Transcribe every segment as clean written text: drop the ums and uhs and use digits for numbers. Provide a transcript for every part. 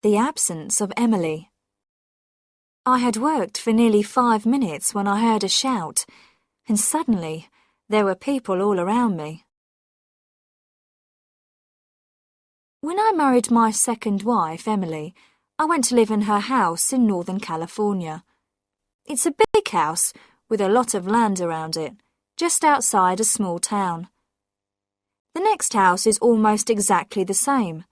The absence of Emily. I had worked for nearly 5 minutes when I heard a shout, and suddenly there were people all around me. When I married my second wife, Emily, I went to live in her house in Northern California. It's a big house with a lot of land around it, just outside a small town. The next house is almost exactly the same,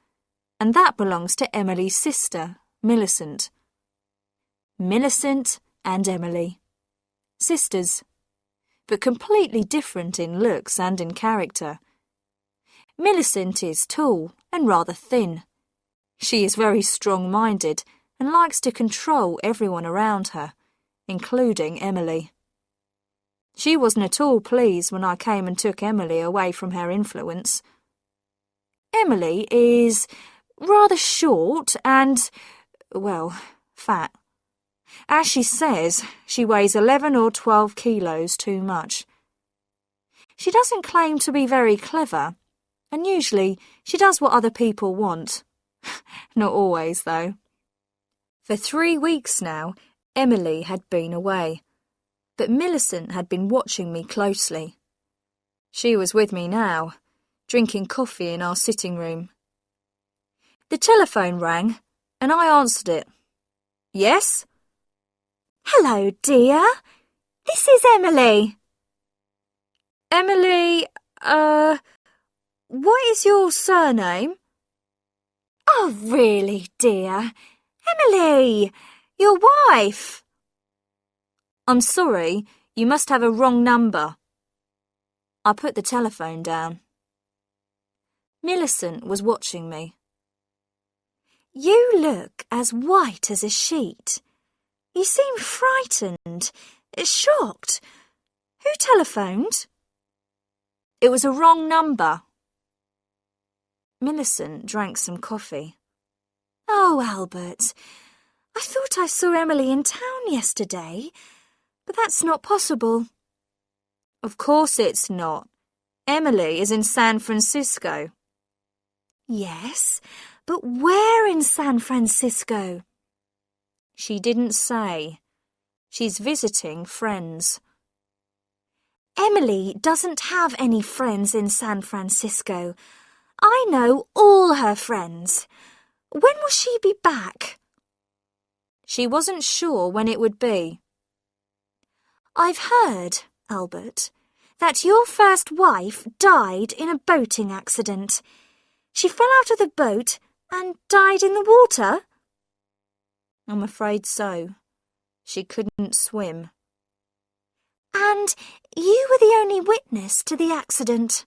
and that belongs to Emily's sister, Millicent. Millicent and Emily. Sisters, but completely different in looks and in character. Millicent is tall and rather thin. She is very strong-minded and likes to control everyone around her, including Emily. She wasn't at all pleased when I came and took Emily away from her influence. Emily is rather short and, well, fat. As she says, she weighs 11 or 12 kilos too much. She doesn't claim to be very clever, and usually she does what other people want. Not always, though. For 3 weeks now, Emily had been away, but Millicent had been watching me closely. She was with me now, drinking coffee in our sitting room. The telephone rang, and I answered it. Yes? Hello, dear. This is Emily. Emily, what is your surname? Oh, really, dear? Emily, your wife. I'm sorry, you must have a wrong number. I put the telephone down. Millicent was watching me. You look as white as a sheet. You seem frightened, shocked. Who telephoned? It was a wrong number. Millicent drank some coffee. Oh, Albert, I thought I saw Emily in town yesterday, but that's not possible. Of course it's not. Emily is in San Francisco. Yes, but where in San Francisco? She didn't say. She's visiting friends. Emily doesn't have any friends in San Francisco. I know all her friends. When will she be back? She wasn't sure when it would be. I've heard, Albert, that your first wife died in a boating accident. She fell out of the boat and died in the water? I'm afraid so. She couldn't swim. And you were the only witness to the accident?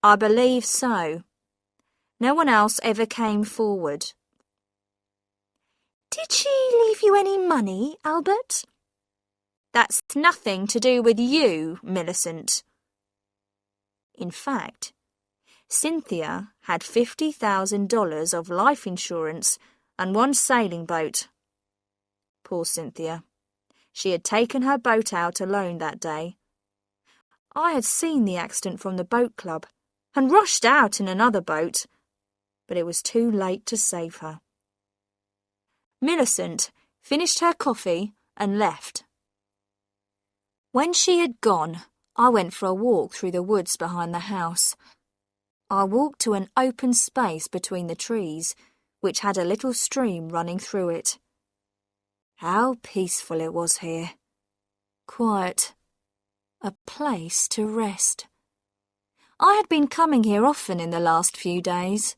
I believe so. No one else ever came forward. Did she leave you any money, Albert? That's nothing to do with you, Millicent. In fact, Cynthia had $50,000 of life insurance and 1 sailing boat. Poor Cynthia. She had taken her boat out alone that day. I had seen the accident from the boat club and rushed out in another boat, but it was too late to save her. Millicent finished her coffee and left. When she had gone, I went for a walk through the woods behind the house. I walked to an open space between the trees, which had a little stream running through it. How peaceful it was here. Quiet. A place to rest. I had been coming here often in the last few days.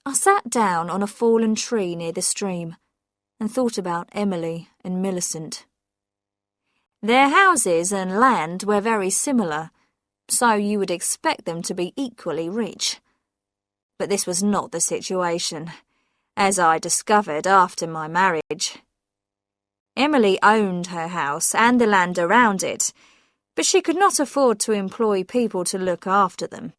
I sat down on a fallen tree near the stream and thought about Emily and Millicent. Their houses and land were very similar, so you would expect them to be equally rich. But this was not the situation, as I discovered after my marriage. Emily owned her house and the land around it, but she could not afford to employ people to look after them.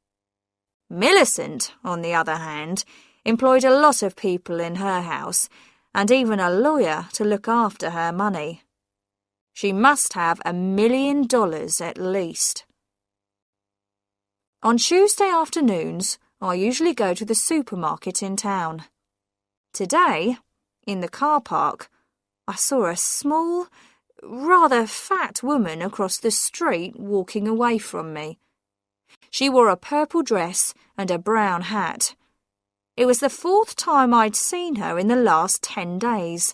Millicent, on the other hand, employed a lot of people in her house, and even a lawyer to look after her money. She must have $1 million at least. On Tuesday afternoons, I usually go to the supermarket in town. Today, in the car park, I saw a small, rather fat woman across the street walking away from me. She wore a purple dress and a brown hat. It was the 4th time I'd seen her in the last 10 days.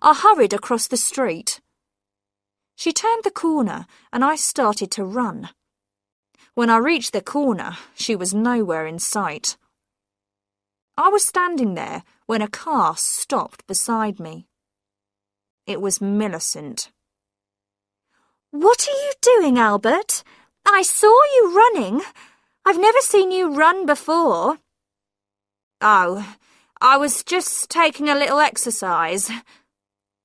I hurried across the street. She turned the corner and I started to run. When I reached the corner, she was nowhere in sight. I was standing there when a car stopped beside me. It was Millicent. "What are you doing, Albert? I saw you running. I've never seen you run before." "Oh, I was just taking a little exercise."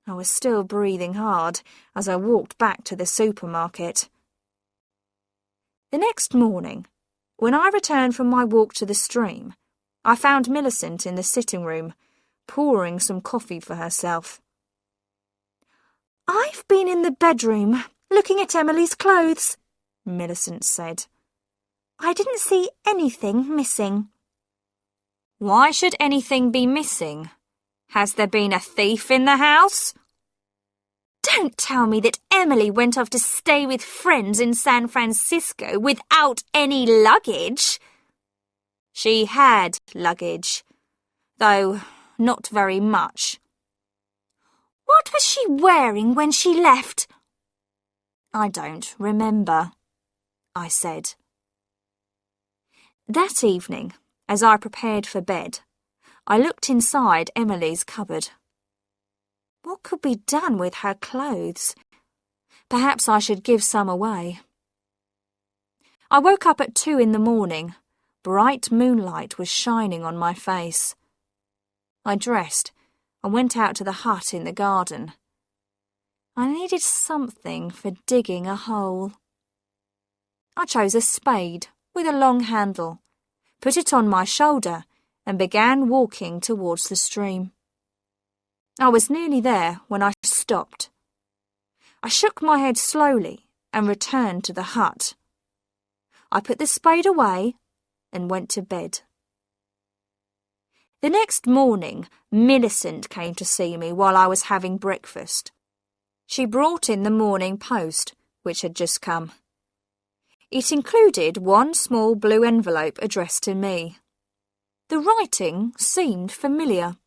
I was still breathing hard as I walked back to the supermarket. The next morning, when I returned from my walk to the stream, I found Millicent in the sitting room, pouring some coffee for herself. "I've been in the bedroom, looking at Emily's clothes," Millicent said. "I didn't see anything missing." "Why should anything be missing? Has there been a thief in the house?" "Don't tell me that Emily went off to stay with friends in San Francisco without any luggage." She had luggage, though not very much. "What was she wearing when she left?" "I don't remember," I said. That evening, as I prepared for bed, I looked inside Emily's cupboard. What could be done with her clothes? Perhaps I should give some away. I woke up at 2 in the morning. Bright moonlight was shining on my face. I dressed and went out to the hut in the garden. I needed something for digging a hole. I chose a spade with a long handle, put it on my shoulder, and began walking towards the stream. I was nearly there when I stopped. I shook my head slowly and returned to the hut. I put the spade away and went to bed. The next morning, Millicent came to see me while I was having breakfast. She brought in the Morning Post, which had just come. It included one small blue envelope addressed to me. The writing seemed familiar.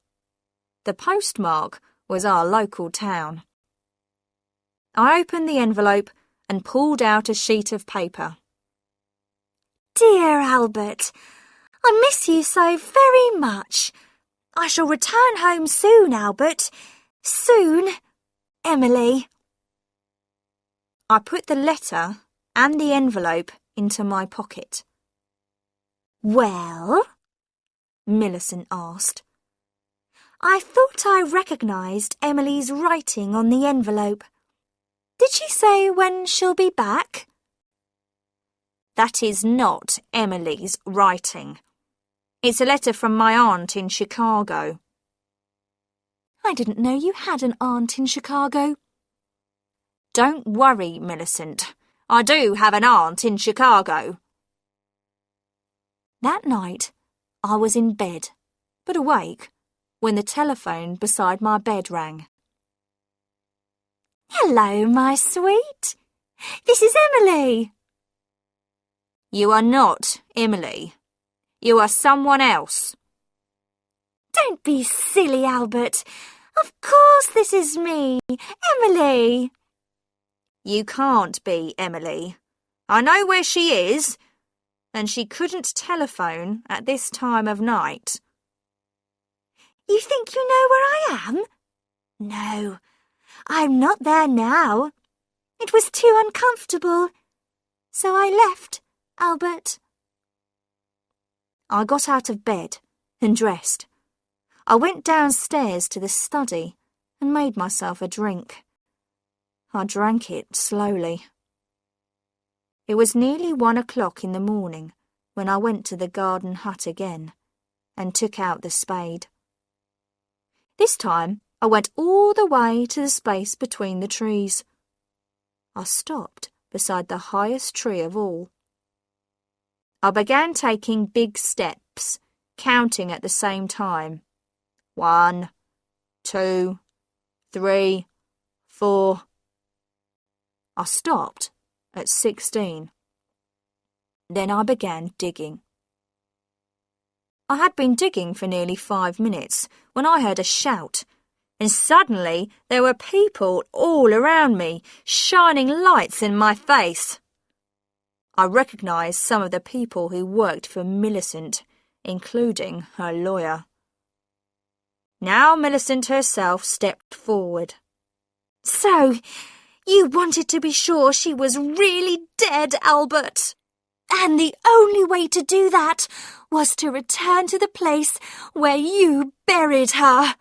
The postmark was our local town. I opened the envelope and pulled out a sheet of paper. "Dear Albert, I miss you so very much. I shall return home soon, Albert. Soon. Emily." I put the letter and the envelope into my pocket. "Well?" Millicent asked. "I thought I recognised Emily's writing on the envelope. Did she say when she'll be back?" "That is not Emily's writing. It's a letter from my aunt in Chicago." "I didn't know you had an aunt in Chicago." "Don't worry, Millicent. I do have an aunt in Chicago." That night, I was in bed, but awake, when the telephone beside my bed rang. "Hello, my sweet. This is Emily." "You are not Emily. You are someone else." "Don't be silly, Albert. Of course this is me, Emily." "You can't be Emily. I know where she is, and she couldn't telephone at this time of night." "You think you know where I am?" "No, I'm not there now. It was too uncomfortable. So I left, Albert." I got out of bed and dressed. I went downstairs to the study and made myself a drink. I drank it slowly. It was nearly 1 o'clock in the morning when I went to the garden hut again and took out the spade. This time I went all the way to the space between the trees. I stopped beside the highest tree of all. I began taking big steps, counting at the same time. 1, 2, 3, 4. I stopped at 16. Then I began digging. I had been digging for nearly 5 minutes when I heard a shout, and suddenly there were people all around me, shining lights in my face. I recognised some of the people who worked for Millicent, including her lawyer. Now Millicent herself stepped forward. "So, you wanted to be sure she was really dead, Albert. And the only way to do that was to return to the place where you buried her."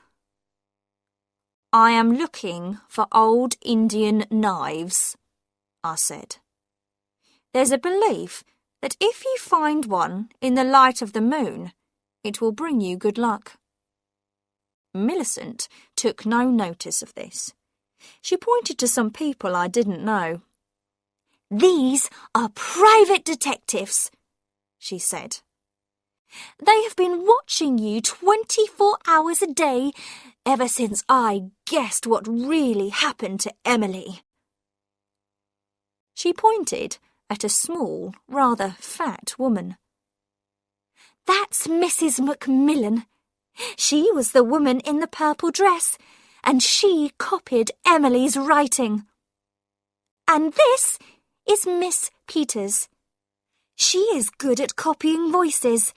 "I am looking for old Indian knives," I said. "There's a belief that if you find one in the light of the moon, it will bring you good luck." Millicent took no notice of this. She pointed to some people I didn't know. "These are private detectives," she said. "They have been watching you 24 hours a day ever since I guessed what really happened to Emily." She pointed at a small, rather fat woman. "That's Mrs. Macmillan. She was the woman in the purple dress, and she copied Emily's writing. And this is Miss Peters. She is good at copying voices,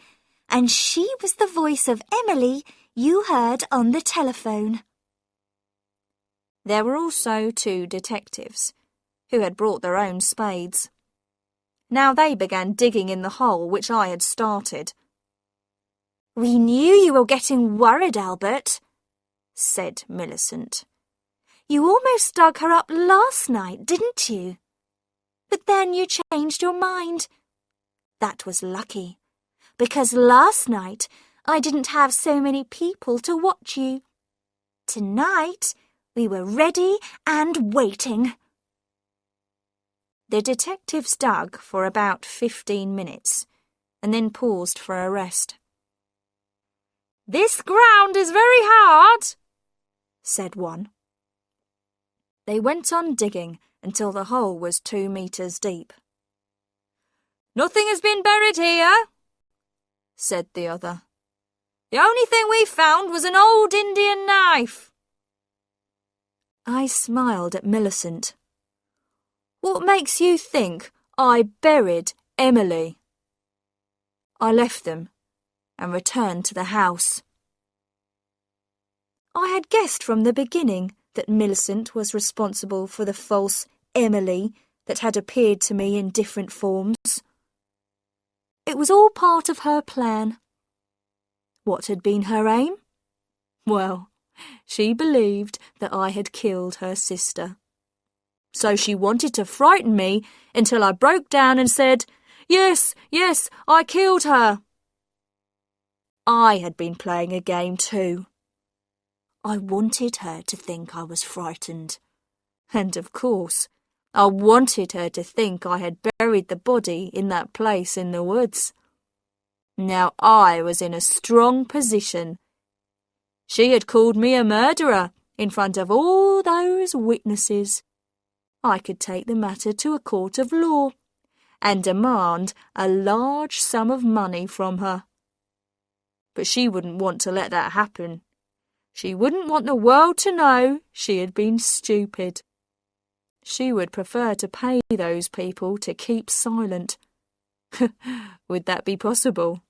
and she was the voice of Emily you heard on the telephone." There were also 2 detectives, who had brought their own spades. Now they began digging in the hole which I had started. "We knew you were getting worried, Albert," said Millicent. "You almost dug her up last night, didn't you? But then you changed your mind. That was lucky, because last night I didn't have so many people to watch you. Tonight we were ready and waiting." The detectives dug for about 15 minutes, and then paused for a rest. "This ground is very hard," said one. They went on digging until the hole was 2 meters deep. "Nothing has been buried here," said the other. "The only thing we found was an old Indian knife." I smiled at Millicent. "What makes you think I buried Emily?" I left them and returned to the house. I had guessed from the beginning that Millicent was responsible for the false Emily that had appeared to me in different forms. It was all part of her plan. What had been her aim? Well, she believed that I had killed her sister. So she wanted to frighten me until I broke down and said, Yes, I killed her." I had been playing a game too. I wanted her to think I was frightened. And of course, I wanted her to think I had buried the body in that place in the woods. Now I was in a strong position. She had called me a murderer in front of all those witnesses. I could take the matter to a court of law and demand a large sum of money from her. But she wouldn't want to let that happen. She wouldn't want the world to know she had been stupid. She would prefer to pay those people to keep silent. Would that be possible?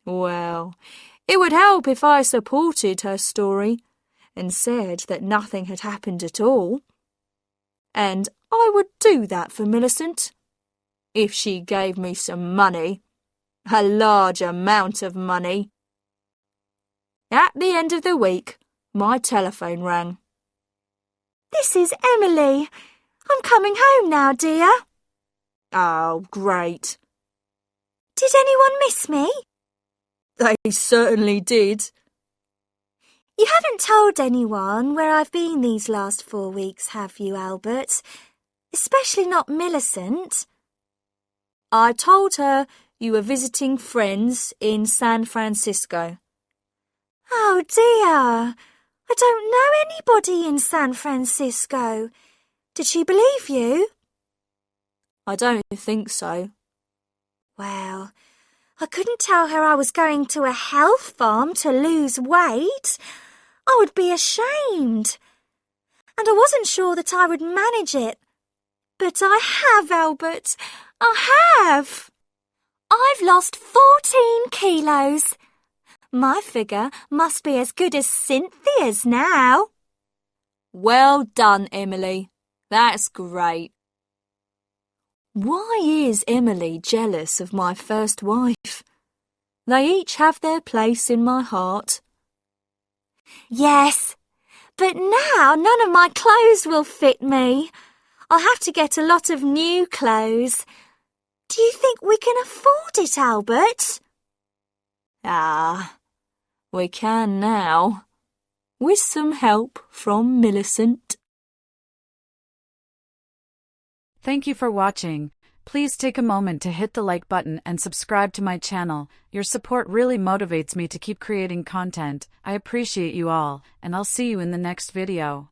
Well, it would help if I supported her story and said that nothing had happened at all. And I would do that for Millicent, if she gave me some money, a large amount of money. At the end of the week, my telephone rang. "This is Emily. I'm coming home now, dear." Oh, great. "Did anyone miss me?" They certainly did. "You haven't told anyone where I've been these last 4 weeks, have you, Albert? Especially not Millicent." I told her you were visiting friends in San Francisco. Oh dear, I don't know anybody in San Francisco. Did she believe you? I don't think so. Well, I couldn't tell her I was going to a health farm to lose weight. I would be ashamed. And I wasn't sure that I would manage it. But I have, Albert. I have. I've lost 14 kilos. My figure must be as good as Cynthia's now. Well done, Emily. That's great. Why is Emily jealous of my first wife? They each have their place in my heart. Yes, but now none of my clothes will fit me. I'll have to get a lot of new clothes. Do you think we can afford it, Albert? We can now, with some help from Millicent. Thank you for watching. Please take a moment to hit the like button and subscribe to my channel. Your support really motivates me to keep creating content. I appreciate you all, and I'll see you in the next video.